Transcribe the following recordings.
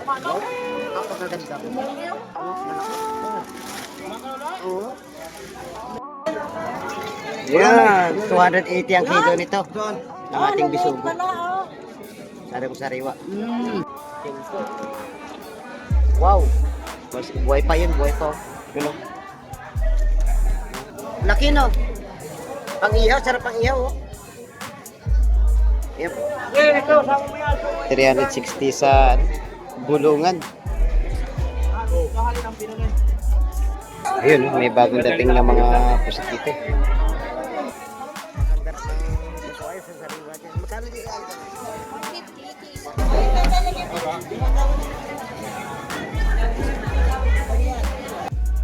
Napakaganda. Oo. Yan, 280 ang kilo nito ng ating bisugo. Sariwa-sariwa. Wow. Buhay pa yun, buhay pa. Yun, oh. Laki, no? Pang-ihaw, sarap pang-ihaw, oh. Yep. 360 sa bulungan. Ayun, may bagong dating na mga pusit dito.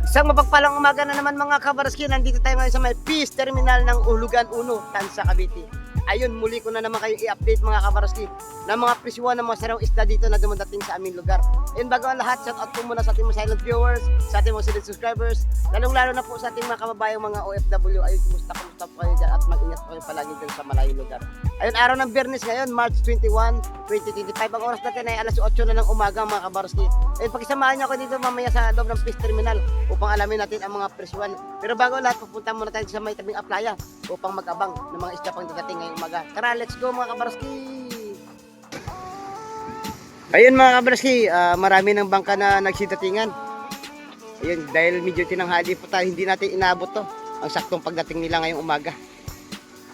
Isang mapagpalang umaga na naman mga kabarski. Nandito tayo ngayon sa may Peace Terminal ng Ulugan 1, Tansa, Cavite. Ayun, muli ko na naman kayo i-update mga kabarski ng mga presyuhan ng mga sarang isda dito na dumadating sa aming lugar. And bago ang lahat, shout out po muna sa ating mga silent viewers, sa ating mga silent subscribers, lalong-lalo na po sa ating mga kababayang mga OFW. Ayun, kumusta po kayo dyan at mag-ingat po kayo palagi dyan sa malayong lugar. Ayun, araw ng Biyernes ngayon, March 21, 2025. Ang oras natin ay alas 8 na ng umaga mga kabarski. Ayun, pakisamahan niyo ako dito mamaya sa loob ng Peace Terminal upang alamin natin ang mga presyuhan. Pero bago lahat, pupunta muna tayo sa may tabing playa upang mag-abang ng mga isda pang dadating ngayong umaga. Tara, let's go mga kabarski! Ayun mga kabarski, marami ng bangka na nagsitatingan. Ayun, dahil medyo tinanghali po tayo, hindi natin inabot to ang saktong pagdating nila ngayong umaga.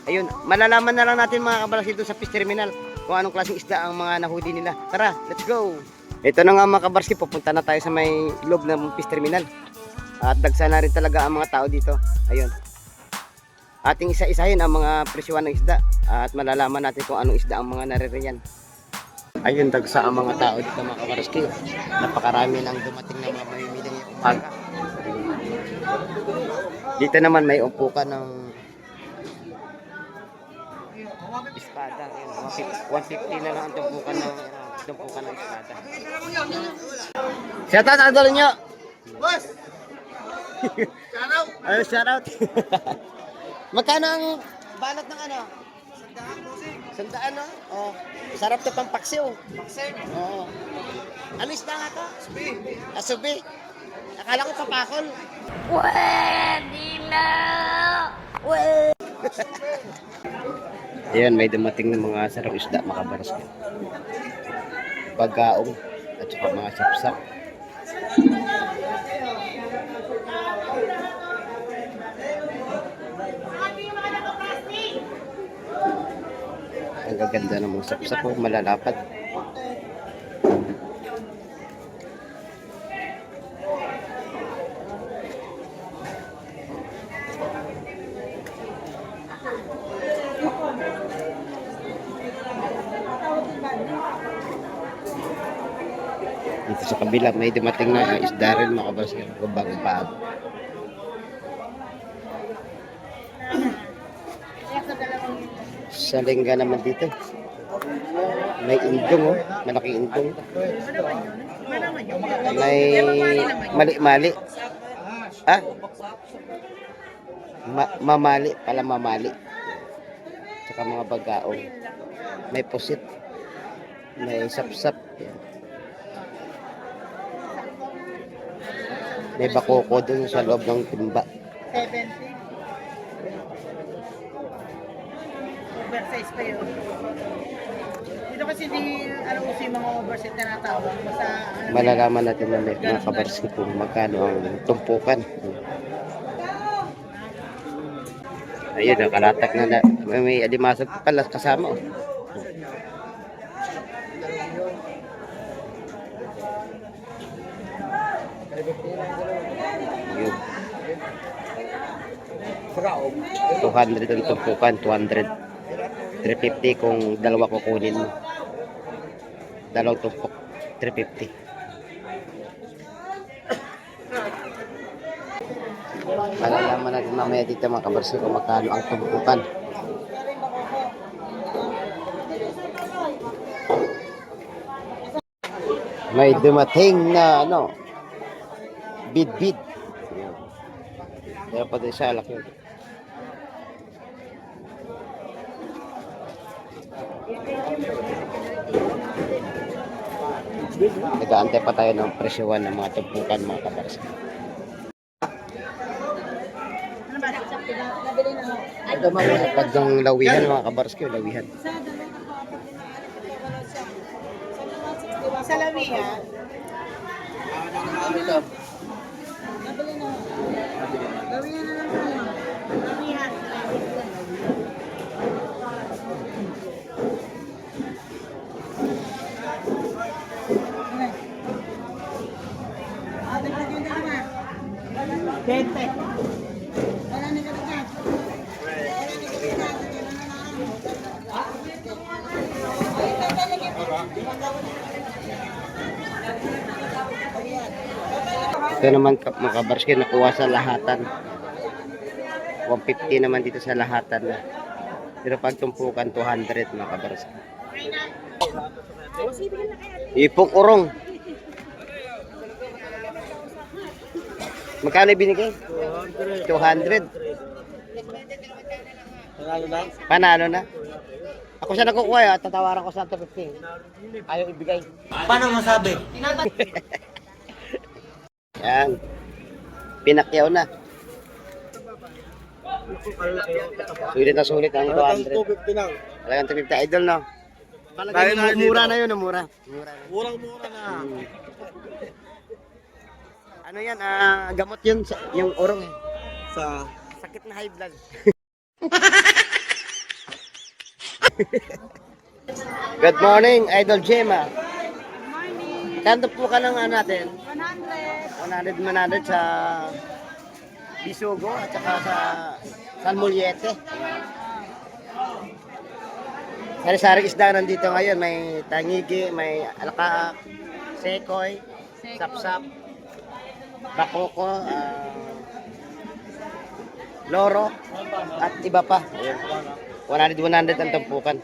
Ayun, malalaman na lang natin mga kabarski doon sa Peace Terminal kung anong klaseng isda ang mga nahuli nila. Tara, let's go! Ito na nga mga kabarski, pupunta na tayo sa may loob ng Peace Terminal. At dagsa na rin talaga ang mga tao dito. Ayun. Ating isa-isahin ang mga presyuhan ng isda at malalaman natin kung anong isda ang mga naririyan. Ayun, dagsa ang mga tao dito mga kabarski. Napakarami nang dumating na mga mamimili ngayong umaga. Dito naman may umpukan ng espada. Ayun, 150 na lang ang tumpukan ng espada. Shout out, idol nyo! Boss! Ayun, shout out! Magkano ang balat ng ano? Sandaan, no? Oh, sarap to pang paksiw. Paksiw? Oo. Ano isda nga to? Subi. Subi. Akala ko papakol. Pwede na! Ayan, may dumating ng mga sarap isda, makabaras ka. Pagkaong at saka mga sapsap. Ang gaganda ng mga sapsap, malalapad. Dito sa kabila may dumating na isda rin mga kabars, bagong paab. Sa lengga naman dito may indong, oh, malaking indong. May mali-mali. Ah? Mamali, pala mamali. Tsaka mga bagaong. May pusit. May sapsap. May bakoko dun sa loob ng timba. 70. Oversize pa yun. Dito kasi di, alam mo yung mga oversize na natawag. Basta, malalaman natin na mga kabarski kung magkano ang tumpukan. Ayun, nakalatak na may alimasag pala kasama. Oh. Yun. 200 ang tumpukan, 200. 350 kung dalawa kukunin mo. Dalawang tumpok, 350. Malalaman natin mamaya dito mga kabarsi kung magkano ang tumpukan. May dumating na ano, bid-bid. Kaya pa din siya laki. Nag-aantay pa tayo ng presyohan ng mga tumpukan mga kabarski. Ito mga pagdang lawihan mga kabarski, lawihan. Sa Lawihan. Lawihan na lang tayo. Lawihan. Bente. Wala na ka dyan. Ito naman mga kabarski, nakuha sa lahatan. 150 naman dito sa lahatan. Pero pag tumpukan, 200 mga kabarski. Ipong urong. Magkano binigay? 200. Panalo na. Ako siya nakukuha, tatawaran ko sa 250. Ayaw ibigay. Paano masabi? Yan. Pinakyaw na. Sulit ang 200. Talagang 250 idol, no? Mura na yun, mura. Murang-mura na. Ano yan, gamot yun, yung urong eh. Sa Sakit na high blood. Good morning, Idol Gemma. Morning. Kanto po ka ng natin? 100. 100 sa Bisugo at saka sa San Muliete. Sari-sari isda nandito ngayon. May tangigi, may alakaak, sekoy, sapsap, bakoko, loro, at iba pa. 100 ang tumpukan.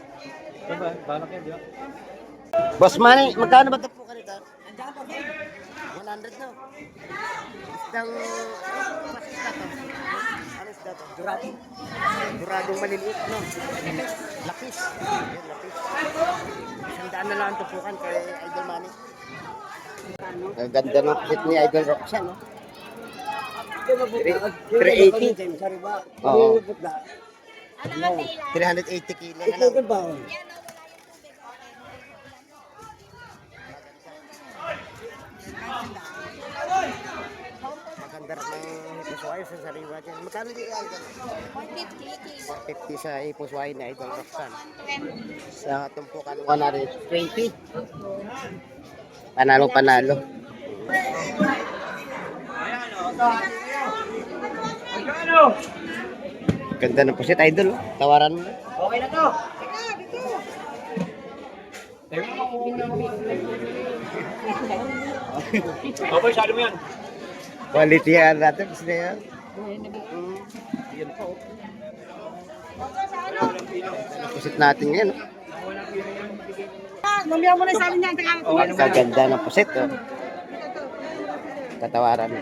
Boss Manny, magkano ba tumpukan ito? 100 no? Isdang, ano isda to? Durado. Duradong maliliit, no? Lapis. Yan, lapis. 100 na lang ang tumpukan kay Idol Manny. Ang ganda ng pusit ni Idol Roxanne, no? 380. Oo. 380 kilo na lang. Maganda ng ipusway sa sariwa dyan. Magkano di Idol? 450 sa ipusway na Idol Roxanne. Sa tumpukan 120. Panalo. Ganda ng pusit Idol. Tawaran mo. okay na to. Okay, sali mo yan. Quality yan natin. Pusit na yan. Pusit natin yan. Mamaya mo na sa amin yan. Kaganda ng pusit. Oh. Tatawaran mo.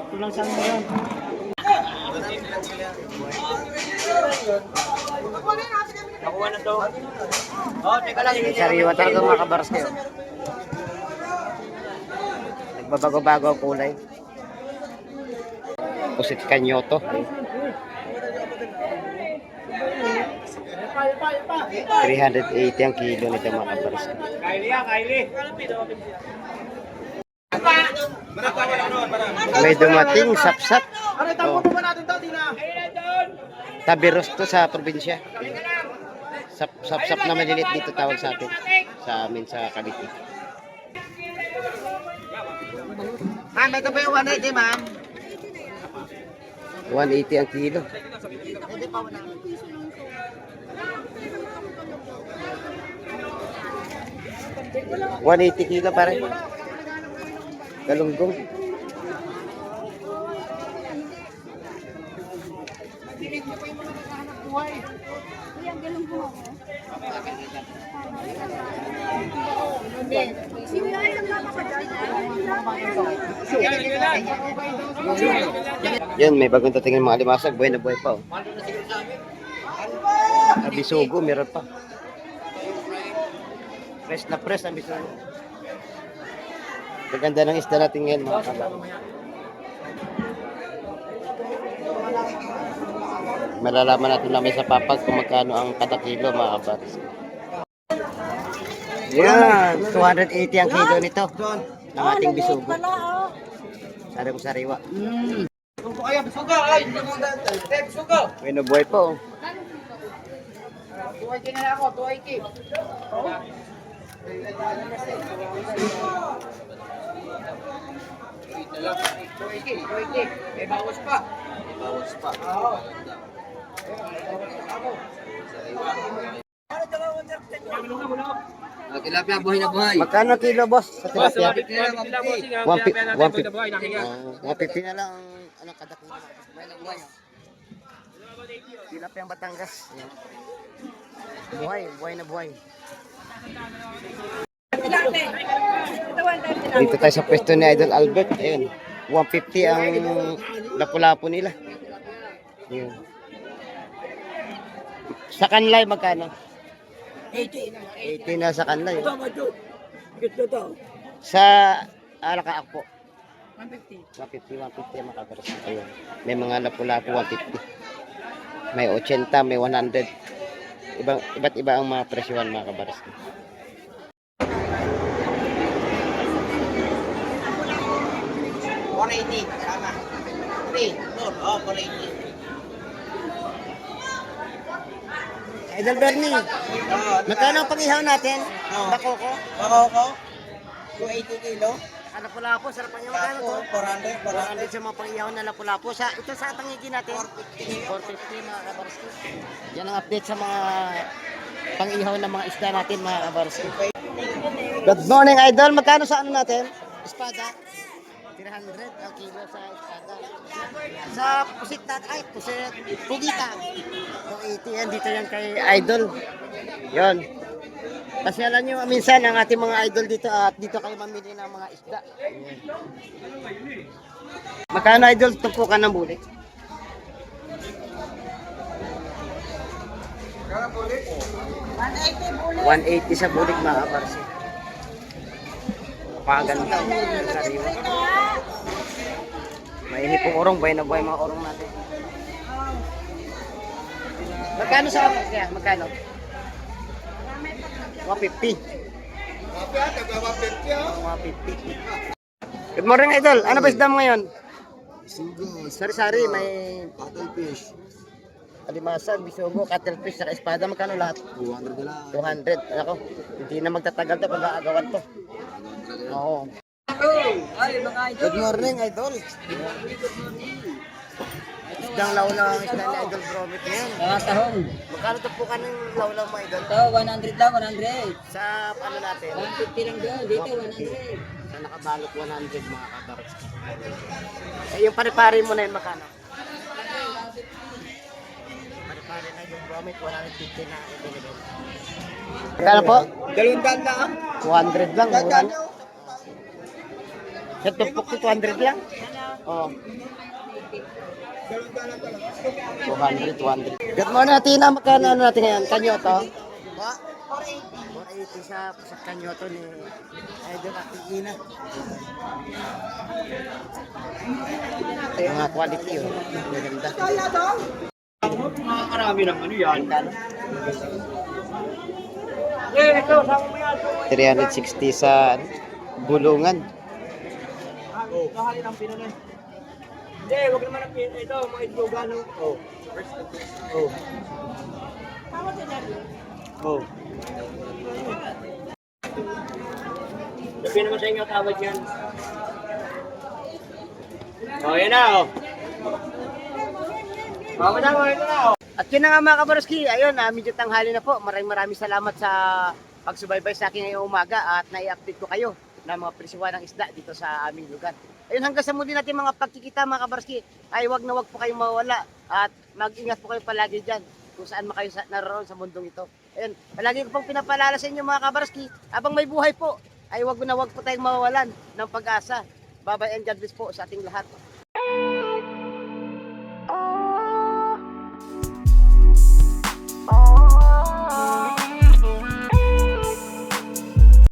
Kulang sa mga yan. Nakuha na to. Oh, teka lang. Sariwa talaga mga kabars kayo. Nagbabago-bago ang kulay. Pusit kanyoto. 380 ang kilo nito mga kabars. Kylie. May dumating sapsap. Ano, tapo pa natin to, Tina? Tabiros to sa probinsya. Sapsap na maliliit dito tawag sa atin. Sa amin sa Cavite. Ma'am, ito pa yung 180, ma'am. 180 ang kilo. $180 kilo pare. Galunggong. Yan, may bagong tatingin mga limasag. Buhay na buhay pa. Oh. Abisugo, meron pa. Fresh na fresh ang bisugo. Maganda ng isda natin ngayon mga kabaro. Malalaman natin namin sa papag kung magkano ang kada kilo mga kabaro. Yan, 280 ang kilo nito. Ng ating bisugo. Sariwa-sariwa. May nabuhay pa oh. 280 na lang ako, 280. May bawas pa. Oo. Tilapia, buhay na buhay. Magkano kilo boss sa tilapia? 150. 150 na lang ano kada kilo. Tilapia ang Batangas. Ayan. Buhay na buhay. Dito tayo sa pwesto ni Idol Albert. Ayun. 150 ang lapu-lapu nila. Ayun. Sa kanlay magkano? 80 na sa kanlay. Sa Alakaak po. 150 ang makaparas. Ayun. May mga lapu-lapu 150. May 80, may 100. Iba't iba ang mga presyohan mga kabaras. 180, sama. 3, 480. Idol Bernie, magkano ang pang-ihaw natin? Bakoko? Bakoko, 280 kilo. Ano lapu-lapu, sarap ang magkano to? 400. 400 sa mga pang-ihaw na lapu-lapu. Ito sa tangigi natin? 450 mga kabarski. Yan ang update sa mga pang-ihaw na mga isda natin mga kabarski. Good morning Idol, magkano sa ano natin? Espada? 300 ang kilo sa espada. Sa pusit ay pusit, pugita. 280 yan, dito yan kay Idol. Yon. Kasi alam nyo, minsan ang ating mga idol dito at dito kayo mamili ng mga isda. Ayan. Magkano idol tumpukan ng bulik? 180 sa bulik mga kaparsi. Paganda. Sariwa. May hipong orong, buhay na buhay mga orong natin. Magkano sa kaya? Magkano? 150. 150. Good morning idol. Ano ba isda mo ngayon? Sari-sari, may Cuttlefish. alimasag, bisugo, cuttlefish, saka espada. Magkano lahat? 200 na lang. 200. Ako, hindi na magtatagal to pag aagawan to. Oo. Good morning idol. Isdang lawlaw ang isda ni Idol Bromit ngayon. Tahong. Magkano to po ka ng lawlaw mo idol? Ito, 100 lang, 100. Sa ano natin? 150 lang doon, dito 100. Sa nakabalot 100 mga kabarats. Eh yung pare-pare mo na yun magkano? Pare-pare na yung Bromit 150 na ito. Magkano po? 200 na. 200 lang, mura na. Sa tupok ko 200 lang? Oo. 200. Good morning Atina, magkano ano natin ngayon? Kanyoto? 480 sa kanyoto ni Idol Atina. Mga quality yun. Maganda. Marami ng ano yan. 360 sa bulungan. Kahali ng pinanin. Hindi, wag naman ang pinanin. Ito, mga itlogan. Oh. Oh. Oh. Sabihin naman sa inyo, tawad yan. Oh, yan na, oh. Madama, ito na, oh. At yun na nga mga kabaroski, ayun, medyo tanghali na po. Maraming salamat sa pagsubaybay sa akin ngayong umaga at nai-update ko kayo ng mga presyuhan ng isda dito sa aming lugar. Ayun, hanggang sa muli natin mga pagkikita mga kabaroski, ay wag na wag po kayong mawala at mag-ingat po kayo palagi dyan kung saan man kayo naroon sa mundong ito. Ayun, palagi ko pong pinapaalala sa inyo mga kabarski, habang may buhay po, ay wag po tayong mawawalan ng pag-asa. Bye-bye and God bless po sa ating lahat.